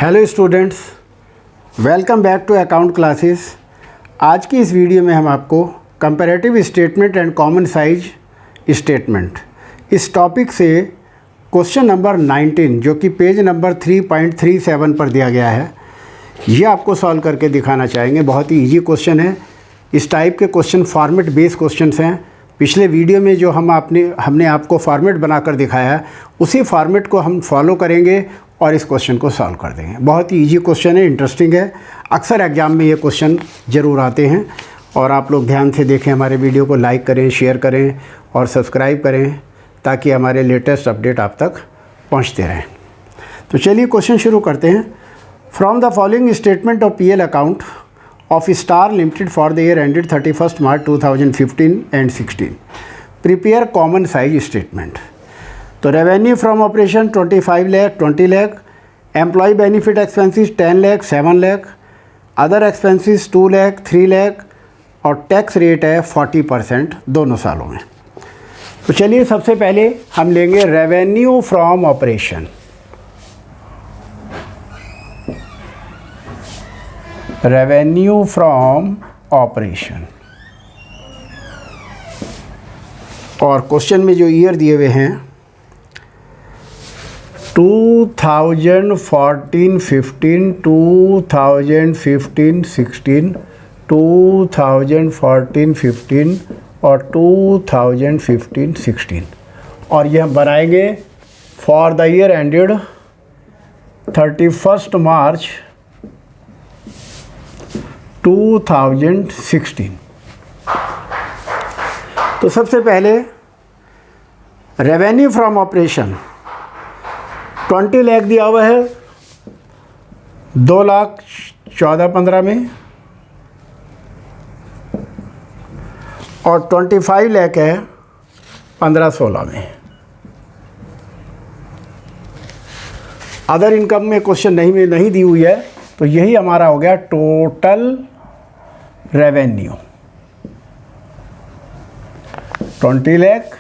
Hello students, welcome back to account classes. आज की इस वीडियो में हम आपको comparative statement and common size statement इस टॉपिक से क्वेश्चन नंबर 19 जो कि पेज नंबर 3.37 पर दिया गया है, ये आपको सॉल्व करके दिखाना चाहेंगे। बहुत ही इजी क्वेश्चन है। इस टाइप के क्वेश्चन फॉर्मेट बेस्ड क्वेश्चंस हैं। पिछले वीडियो में जो हमने आपको फॉर्मेट बनाकर दिखाया है, उसी फॉर्मेट को हम फॉलो करेंगे और इस क्वेश्चन को सॉल्व कर देंगे। बहुत ही इजी क्वेश्चन है, इंटरेस्टिंग है। अक्सर एग्जाम में ये क्वेश्चन ज़रूर आते हैं और आप लोग ध्यान से देखें, हमारे वीडियो को लाइक करें, शेयर करें और सब्सक्राइब करें ताकि हमारे लेटेस्ट अपडेट आप तक पहुंचते रहें। तो चलिए क्वेश्चन शुरू करते हैं। From the following statement of PL account of Star Limited for the year ended 31 March 2015 and 16 prepare common size statement. तो revenue from operation 25 lakh, 20 lakh, employ benefit expenses 10 lakh, 7 lakh, other expenses 2 lakh, 3 lakh और टैक्स रेट है 40% दोनों सालों में। तो चलिए सबसे पहले हम लेंगे revenue from operation. Revenue from operation और क्वेश्चन में जो ईयर दिए हुए हैं 2014-15, 2015-16, 2014-15 और 2015-16 और ये हम बनाएंगे फॉर द ईयर एंडेड 31 मार्च 2016। तो सबसे पहले रेवेन्यू फ्रॉम ऑपरेशन 20 लाख दिया हुआ है 2,14,15 में और 25 लाख है 15-16 में। अदर इनकम में क्वेश्चन नहीं दी हुई है, तो यही हमारा हो गया टोटल रेवेन्यू 20 लाख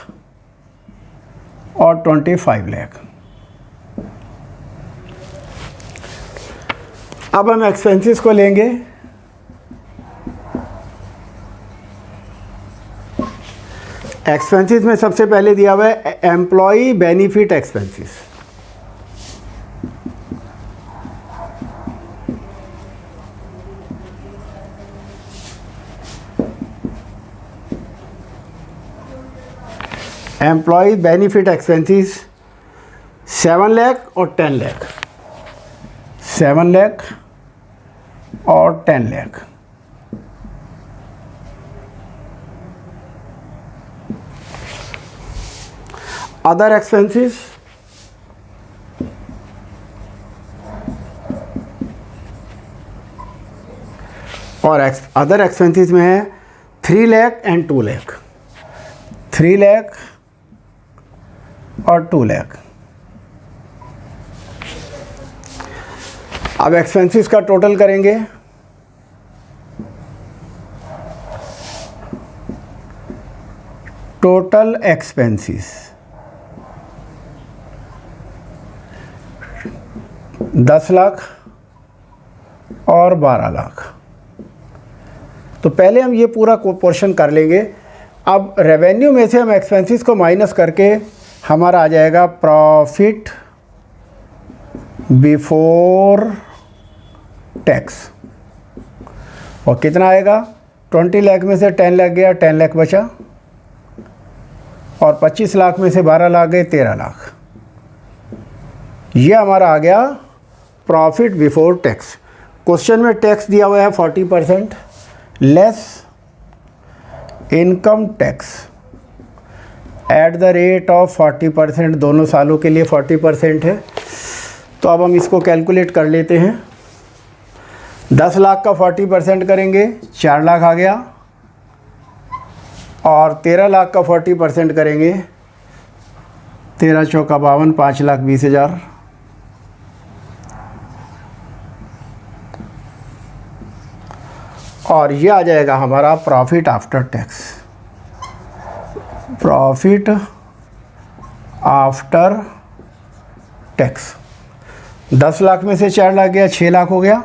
और 25 लाख। अब हम एक्सपेंसेस को लेंगे। एक्सपेंसेस में सबसे पहले दिया हुआ है employee benefit expenses. Employee benefit expenses 7 lakh और 10 लाख, 7 लाख और 10 लाख। अदर एक्सपेंसेस और अदर एक्सपेंसेस में है 3 लाख एंड 2 लाख, 3 लाख और 2 लाख। अब एक्सपेंसेस का टोटल करेंगे। टोटल एक्सपेंसेस 10 लाख और 12 लाख। तो पहले हम ये पूरा पोर्शन कर लेंगे। अब रेवेन्यू में से हम एक्सपेंसेस को माइनस करके हमारा आ जाएगा प्रॉफिट बिफोर टैक्स। और कितना आएगा? 20 लाख में से 10 लाख गया, 10 लाख बचा और 25 लाख में से 12 लाख गए, 13 लाख। ये हमारा आ गया प्रॉफिट बिफोर टैक्स। क्वेश्चन में टैक्स दिया हुआ है 40% less income tax at the rate of 40%। दोनों सालों के लिए 40% है। तो अब हम इसको कैलकुलेट कर लेते हैं। 10 लाख का 40% करेंगे 4 लाख आ गया और 13 लाख का 40% करेंगे 13 चौका 52, 5,20,000। और ये आ जाएगा हमारा profit after tax. Profit after tax. 10 lakh में से 4 लाख गया, 6 लाख हो गया,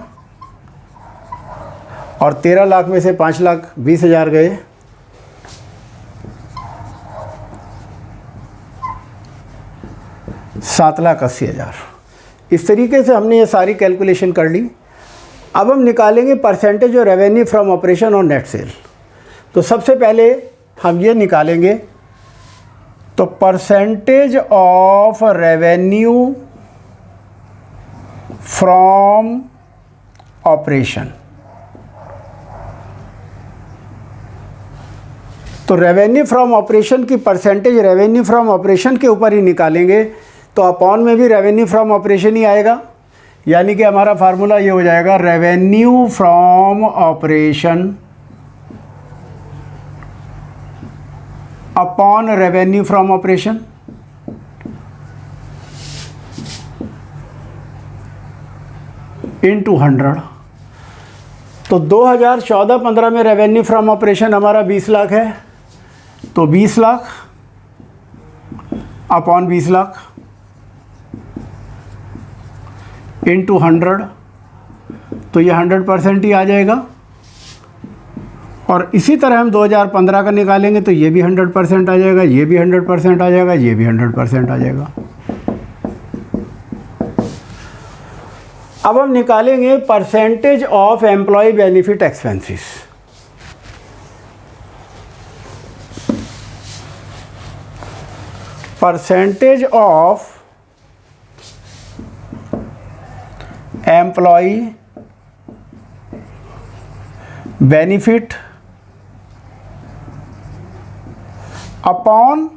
और 13 लाख में से 5,20,000 गए, 7,80,000। इस तरीके से हमने ये सारी कैलकुलेशन कर ली। अब हम निकालेंगे percentage of revenue from operation और नेट सेल। तो सबसे पहले हम ये निकालेंगे, तो percentage of revenue from operation, तो रेवेन्यू फ्रॉम ऑपरेशन की परसेंटेज रेवेन्यू फ्रॉम ऑपरेशन के ऊपर ही निकालेंगे, तो अपॉन में भी रेवेन्यू फ्रॉम ऑपरेशन ही आएगा। यानी कि हमारा फार्मूला ये हो जाएगा, revenue from operation upon revenue from operation into 100। तो 2014-15 में रेवेन्यू फ्रॉम ऑपरेशन हमारा 20 लाख है, तो 20 लाख अपॉन 20 लाख इनटू 100, तो ये 100% ही आ जाएगा। और इसी तरह हम 2015 का निकालेंगे, तो ये भी 100% आ जाएगा, ये भी 100% आ जाएगा, ये भी 100% आ जाएगा। अब हम निकालेंगे percentage of employee benefit expenses. Percentage of employee benefit upon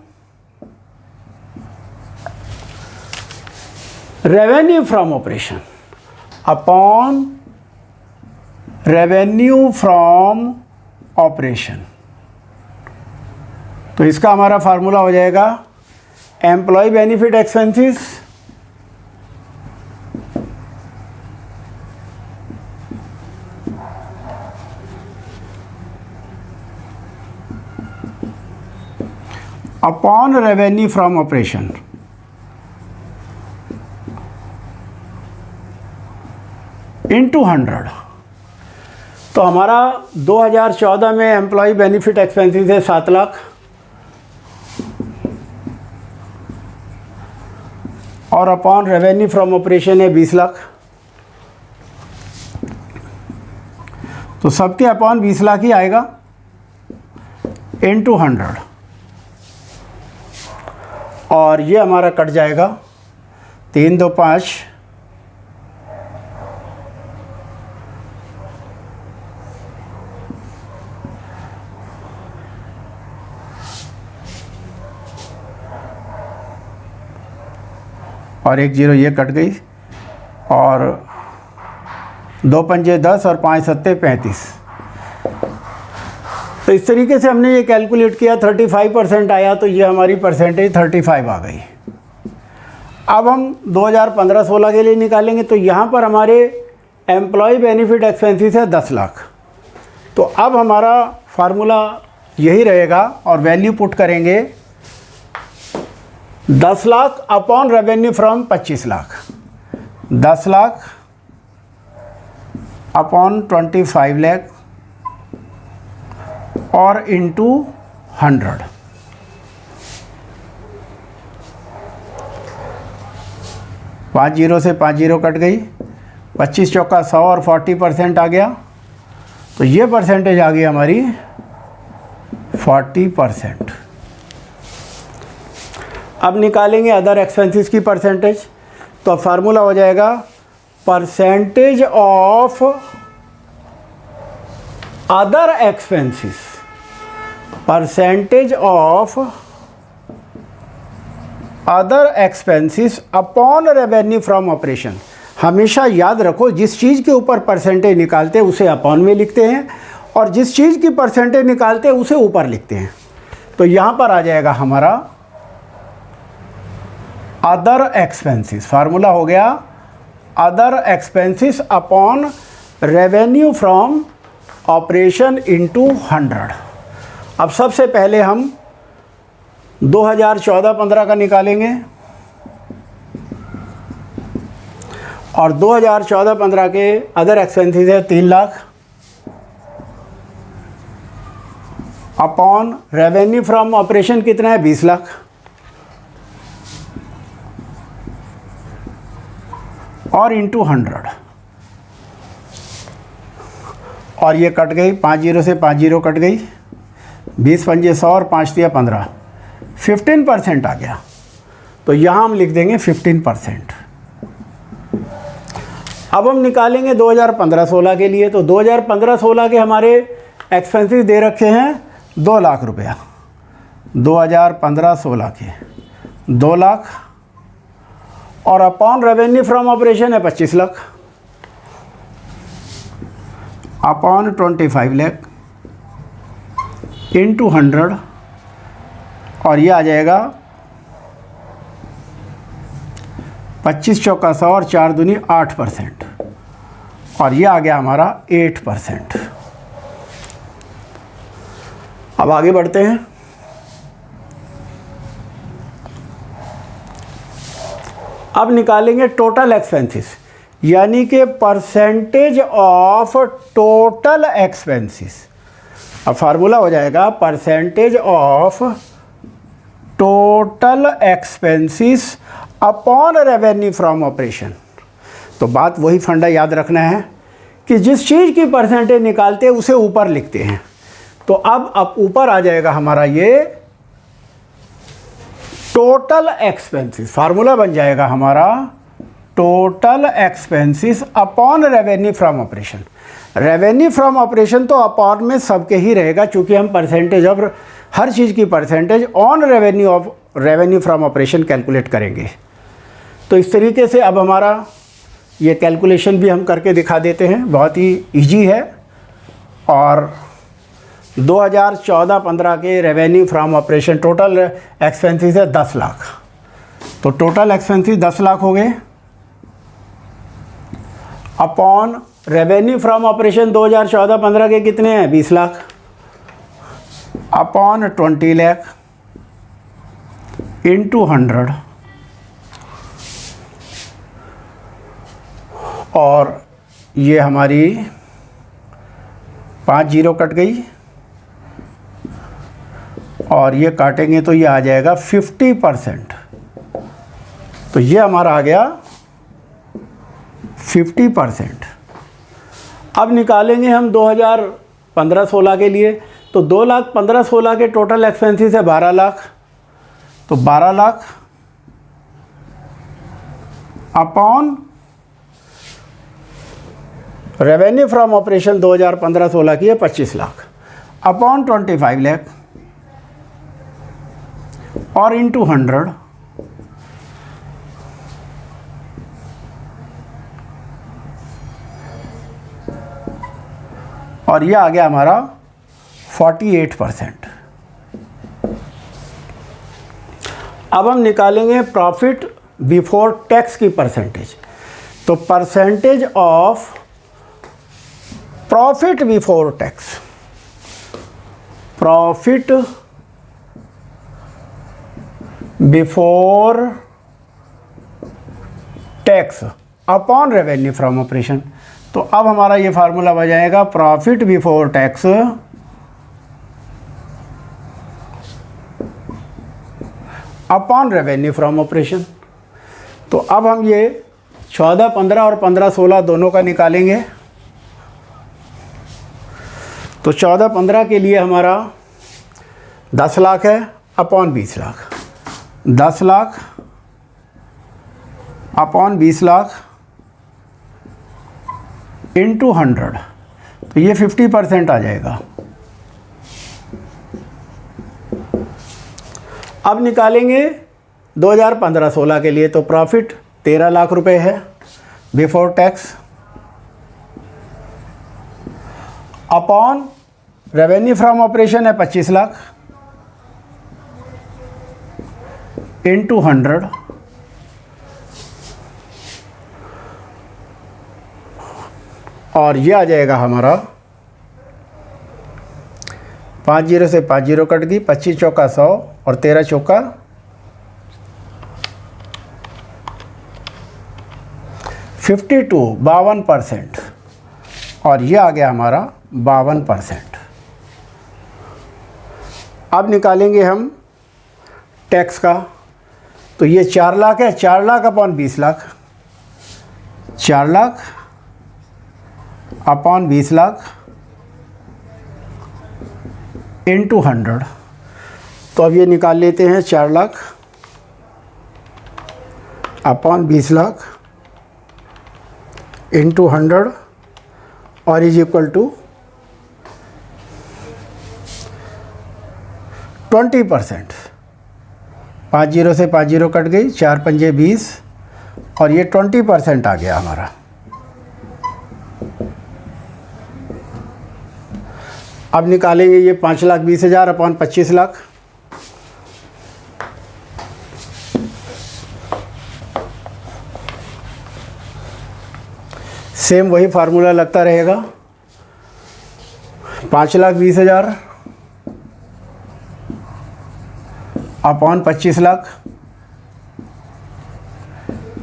revenue from operation, upon revenue from operation. तो इसका हमारा फार्मूला हो जाएगा, employee benefit expenses upon revenue from operation into 100। तो हमारा 2014 में एम्प्लॉय बेनिफिट एक्सपेंसेस है 7 लाख, और अपॉन रेवेन्यू फ्रॉम ऑपरेशन है 20 लाख। तो सबके अपॉन 20 लाख ही आएगा इनटू 100, और ये हमारा कट जाएगा 3 2 5, और 1 0 ये कट गई, और 2 पंजे 10 और 5 सत्ते 35। तो इस तरीके से हमने ये कैलकुलेट किया, 35% आया, तो ये हमारी परसेंटेज 35 आ गई। अब हम 2015-16 के लिए निकालेंगे, तो यहाँ पर हमारे एम्प्लॉय बेनिफिट एक्सपेंसेस है 10 लाख। तो अब हमारा फार्मूला यही रहेगा, और वैल्यू पुट करेंगे 10 lakh upon revenue from 25 lakh, 10 lakh upon 25 lakh और इंटू 100। पाँच जीरो से 5 जीरो कट गई, 25 चौका 100 और 40% आ गया, तो ये परसेंटेज आ गई हमारी 40%। अब निकालेंगे अदर एक्सपेंसेस की परसेंटेज, तो फार्मूला हो जाएगा percentage of other expenses, percentage of other expenses upon revenue from operation. हमेशा याद रखो, जिस चीज़ के ऊपर परसेंटेज निकालते हैं उसे अपॉन में लिखते हैं, और जिस चीज़ की परसेंटेज निकालते हैं उसे ऊपर लिखते हैं। तो यहाँ पर आ जाएगा हमारा अदर एक्सपेंसेस, फार्मूला हो गया other expenses upon revenue from operation into 100। अब सबसे पहले हम 2014-15 का निकालेंगे, और 2014-15 के अदर एक्सपेंसेस है 3 lakh upon revenue from operation कितना है 20 लाख और इंटू 100 और ये कट गई 5 जीरो से 5 जीरो कट गई 20 पंजे 100 और 5 दिया 15 15% आ गया। तो यहाँ हम लिख देंगे 15%। अब हम निकालेंगे 2015-16 के लिए। तो 2015-16 के हमारे एक्सपेंसेस दे रखे हैं 2 लाख रुपया। 2015-16 के 2 लाख और अपॉन रेवेन्यू फ्रॉम ऑपरेशन है 25 लाख अपॉन 25 लाख इंटू 100 और ये आ जाएगा 25 चौका 100 और 4 दूनी 8% और ये आ गया हमारा 8%। अब आगे बढ़ते हैं। अब निकालेंगे टोटल एक्सपेंसेस यानी कि परसेंटेज ऑफ टोटल एक्सपेंसेस। अब फार्मूला हो जाएगा percentage of total expenses upon revenue from operation. तो बात वही फंडा याद रखना है कि जिस चीज़ की परसेंटेज निकालते हैं उसे ऊपर लिखते हैं। तो अब ऊपर आ जाएगा हमारा ये टोटल एक्सपेंसेस। फार्मूला बन जाएगा हमारा total expenses upon revenue from operation. Revenue from operation तो अपॉन में सबके ही रहेगा क्योंकि हम परसेंटेज ऑफ हर चीज़ की percentage on revenue from operation calculate करेंगे। तो इस तरीके से अब हमारा ये कैलकुलेशन भी हम करके दिखा देते हैं। बहुत ही इजी है। और 2014-15 के revenue from operation total expenses है 10 लाख। तो टोटल एक्सपेंसेस 10 लाख हो गए अपॉन रेवेन्यू फ्रॉम ऑपरेशन 2014-15 के कितने हैं 20 लाख अपॉन 20 लाख इंटू 100 और ये हमारी 5 जीरो कट गई और ये काटेंगे तो ये आ जाएगा 50%। तो ये हमारा आ गया 50%। अब निकालेंगे हम 2015-16 के लिए। तो 2,15,16 के टोटल एक्सपेंसेस है 12 लाख। तो 12 lakh upon revenue from operation 2015-16 की है 25 लाख अपॉन 25 लाख और इंटू 100 और ये आ गया हमारा 48%। अब हम निकालेंगे प्रॉफिट बिफोर टैक्स की परसेंटेज। तो percentage of profit before tax, profit before tax upon revenue from operation. तो अब हमारा ये फार्मूला बन जाएगा profit before tax upon revenue from operation. तो अब हम ये 14-15 और 15-16 दोनों का निकालेंगे। तो 14-15 के लिए हमारा 10 लाख है upon 20 lakh, 10 lakh upon 20 lakh into 100। तो ये 50% आ जाएगा। अब निकालेंगे 2015-16 के लिए। तो प्रॉफिट 13 लाख रुपए है before tax upon revenue from operation है 25 लाख इंटू 100 और ये आ जाएगा हमारा 5 जीरो से 5 जीरो कट गई, 25 चौका 100 और 13 चौका 50। 52% और ये आ गया हमारा 52%। अब निकालेंगे हम टैक्स का। तो ये 4 लाख है, 4 lakh upon 20 lakh, 4 lakh upon 20 lakh into 100। तो अब ये निकाल लेते हैं, 4 लाख अपॉन 20 लाख इंटू 100 और इज इक्वल टू 20%। 5 जीरो से 5 जीरो कट गई, 4 पंजे 20 और ये 20% आ गया हमारा। अब निकालेंगे ये 5,20,000 अपॉन 25 लाख। सेम वही फार्मूला लगता रहेगा, 5,20,000 अपॉन 25 लाख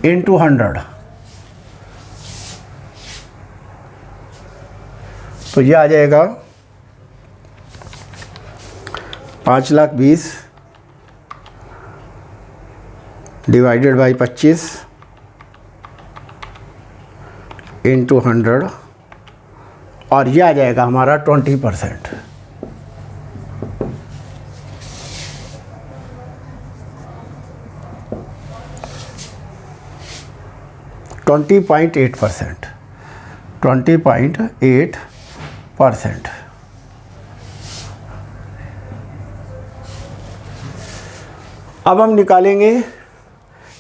इंटू 100। तो ये आ जाएगा 5,20,000 डिवाइडेड बाई 25 इंटू 100 और ये आ जाएगा हमारा 20%। %20.8%। अब हम निकालेंगे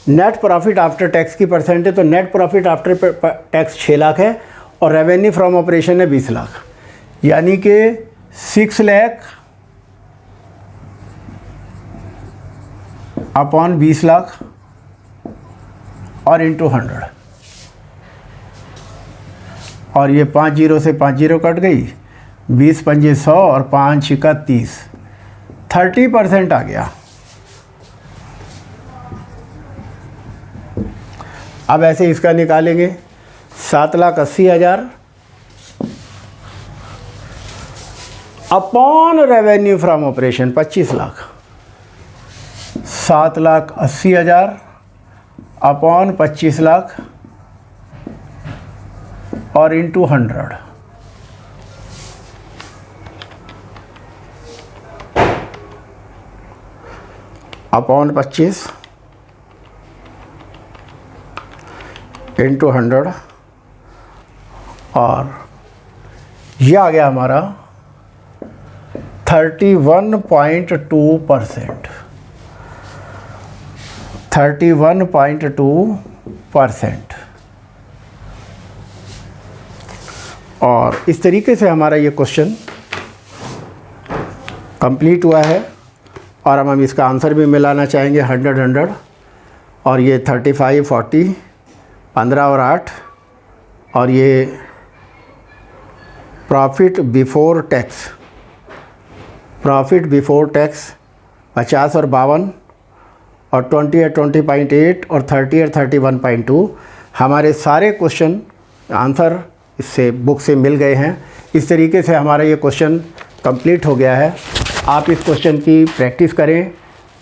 नेट प्रॉफिट आफ्टर टैक्स की परसेंटेज। तो net profit after tax 6 lakh है और रेवेन्यू फ्रॉम ऑपरेशन है 20 लाख, यानी कि 6 लाख अपॉन 20 लाख और इंटू 100 और ये 5 जीरो से 5 जीरो कट गई, 20 पंजे 100 और 5 छिका 30, 30% आ गया। अब ऐसे इसका निकालेंगे, 7,80,000 upon revenue from operation 25 lakh, 7,80,000 upon 25 lakh और इंटू 100। अपॉन 25 इंटू 100 और ये आ गया हमारा 31.2%। 31.2%। और इस तरीके से हमारा ये क्वेश्चन कंप्लीट हुआ है और अब हम इसका आंसर भी मिलाना चाहेंगे 100 और ये 35 40 15 और 8 और ये प्रॉफिट बिफोर टैक्स 50 और 52 और 20 और 20.8 और 30 और 31.2। हमारे सारे क्वेश्चन आंसर इससे बुक से मिल गए हैं। इस तरीके से हमारा ये क्वेश्चन कंप्लीट हो गया है। आप इस क्वेश्चन की प्रैक्टिस करें,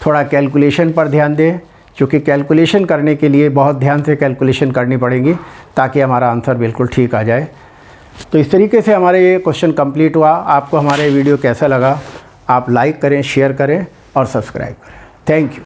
थोड़ा कैलकुलेशन पर ध्यान दें, क्योंकि कैलकुलेशन करने के लिए बहुत ध्यान से कैलकुलेशन करनी पड़ेगी ताकि हमारा आंसर बिल्कुल ठीक आ जाए। तो इस तरीके से हमारा ये क्वेश्चन कंप्लीट हुआ। आपको हमारे वीडियो कैसा लगा, आप लाइक करें, शेयर करें और सब्सक्राइब करें। Thank you.